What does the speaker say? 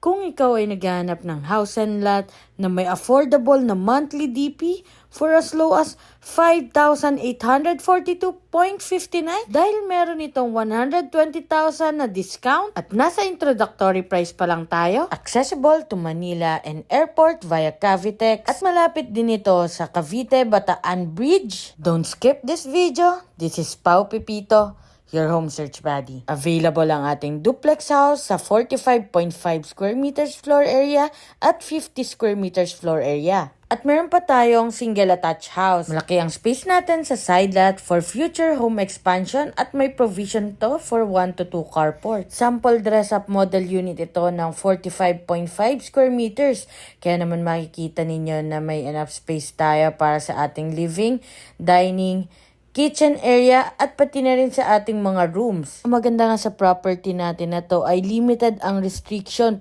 Kung ikaw ay naghahanap ng house and lot na may affordable na monthly DP for as low as 5,842.59 dahil meron itong 120,000 na discount at nasa introductory price pa lang tayo, accessible to Manila and Airport via Cavitex at malapit din ito sa Cavite-Bataan Bridge. Don't skip this video. This is Pau Pipito, your home search buddy. Available ang ating duplex house sa 45.5 square meters floor area at 50 square meters floor area. At meron pa tayong single attached house. Malaki ang space natin sa side lot for future home expansion at may provision to for 1 to 2 carport. Sample dress-up model unit ito ng 45.5 square meters. Kaya naman makikita ninyo na may enough space tayo para sa ating living, dining, kitchen area at pati na rin sa ating mga rooms. Ang maganda nga sa property natin na to ay limited ang restriction